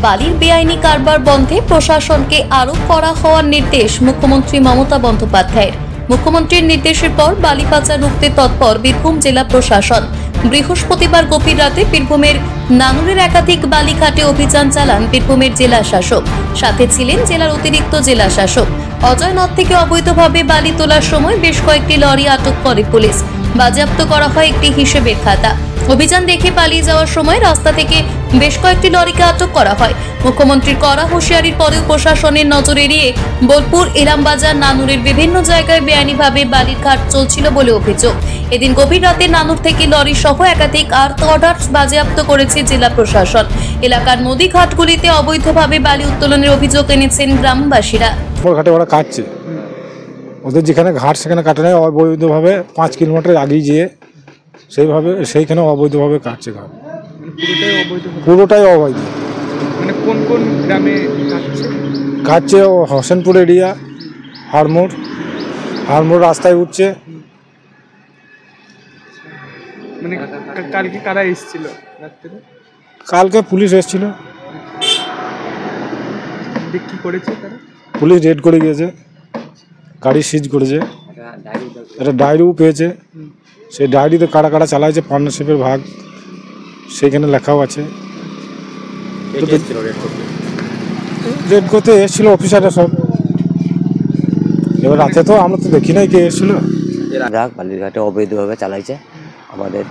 বালির বেআইনি কারবার বন্ধে প্রশাসনকে আরোপ করা হওয়ার নির্দেশ মুখ্যমন্ত্রী মমতা বন্দ্যোপাধ্যায়ের। মুখ্যমন্ত্রীর নির্দেশের পর বালি পাচার রুখতে তৎপর বীরভূম জেলা প্রশাসন। বৃহস্পতিবার গভীর রাতে বীরভূমের নানুরের একাধিক বালিঘাটে অভিযান চালান বীরভূমের জেলা শাসক। সাথে ছিলেন জেলার অতিরিক্ত জেলা শাসক। অজয়নদ থেকে অবৈধভাবে বালি তোলার সময় বেশ কয়েকটি লরি আটক করে পুলিশ। বাজেয়াপ্ত করা হয় একটি হিসেবের খাতা। অভিযান দেখে পালিয়ে যাওয়ার সময় রাস্তা থেকে বেশ কয়েকটি লরিকে আটক করা হয়। মুখ্যমন্ত্রীর কড়া হুঁশিয়ারির পরেও প্রশাসনের নজর এড়িয়ে বোলপুর, ইলামবাজার, নানুরের বিভিন্ন জায়গায় বেআইনিভাবে বালির ঘাট চলছিল বলে অভিযোগ। এদিন গভীর রাতে নানুর থেকে লরি সহ একাধিক আর্থ অর্ডার বাজেয়াপ্ত করেছে জেলা প্রশাসন। এলাকার নদী ঘাটগুলিতে অবৈধভাবে বালি উত্তোলনের অভিযোগ এনেছেন গ্রামবাসীরা। ঘাটে ওরা কাটছে, ওদের যেখানে ঘাট সেখানে কাটে নেয় অবৈধভাবে 5 কিলোমিটার আগিয়ে যেয়ে সেইখানে অবৈধভাবে কাটছে ঘাট। পুরোটাই অবৈধ। মানে কোন কোন গ্রামে কাটছে? হোসেনপুর এরিয়া, হারমোড় রাস্তায় উঠছে। মানে কালকে কারা এসেছিল রাত্রে? কালকে পুলিশ এসেছিল। কি করেছে তারা? পুলিশ রেড করে গিয়েছে, গাড়ি সিজ করেছে, একটা ডায়েরিও পেয়েছে। সেই ডায়েরিতে কারা কারা চালাইছে পার্টনারশিপের ভাগ সেইখানে লেখাও আছে। রেড করতে এসেছিল অফিসাররা সব। এবার রাতে তো আমরা তো দেখি নাই কে এসেছিল। বালিরঘাটে অবৈধভাবে চালাইছে আমাদের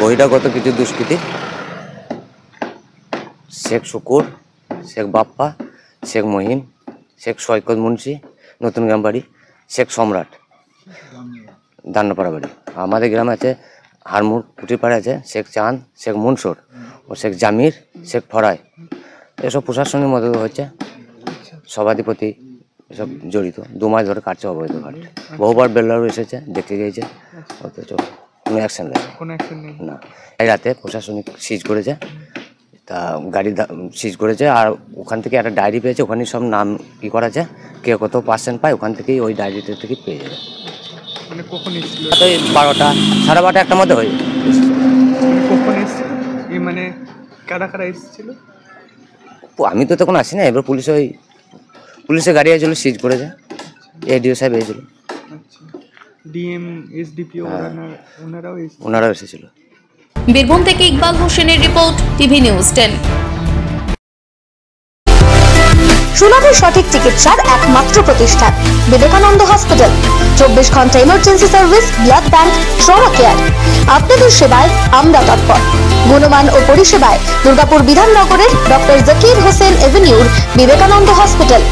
বহিরাগত কিছু দুষ্কৃতী। শেখ শুকুর, শেখ বাপ্পা, শেখ মহিম, শেখ সৈকত মুন্সি, নতুন গ্রাম বাড়ি, শেখ সম্রাট, দান্নপাড়া বাড়ি। আমাদের গ্রামে আছে হারমুর কুটিরপাড়ে আছে শেখ চাঁদ, শেখ মনসুর ও শেখ জামির, শেখ ফরাই। এসব প্রশাসনের মধ্যে হচ্ছে সভাধিপতি এসব জড়িত। 2 মাস ধরে কাটছে অবৈধ ঘাট। বহুবার বেল্লারও এসেছে, দেখতে গিয়েছে, অথচ কোনো অ্যাকশন নেই না। এই রাতে প্রশাসনিক সিজ করেছে, তা গাড়ি সিজ করেছে। আর ওখান থেকে একটা ডায়েরি পেয়েছে, ওখানে সব নাম করা আছে, কে কত পার্সেন্ট পায় ওখান থেকেই ওই ডায়েরিটা থেকে পেয়ে যাবে। মানে কখন এসেছিল? 12টা, 12:30 একটার মধ্যে হয়ে কখন এসেছিল? মানে কারা কারা এসেছিল? আমি তো তখন আসি না। এবার পুলিশের গাড়ি এসেছিল, সিজ করেছে। এডিও সাহেব এসেছিল, ডিএম, এসডিপিও ওনারাও এসেছিল। বীরভূম থেকে ইকবাল হোসেনের রিপোর্ট, টিভি নিউজ 10। সুলভের সঠিক চিকিৎসার একমাত্র প্রতিষ্ঠান বিবেকানন্দ হসপিটাল। 24 ঘন্টা emergency service, blood bank, trauma care. আপনাদের সেবায় আমরা তৎপর। গুণমান ও পরিষেবায় দুর্গাপুর বিধাননগরের ডক্টর জাকির হোসেন এভিনিউর বিবেকানন্দ হসপিটাল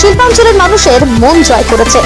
শিল্পাঞ্চলের মানুষের মন জয় করেছে।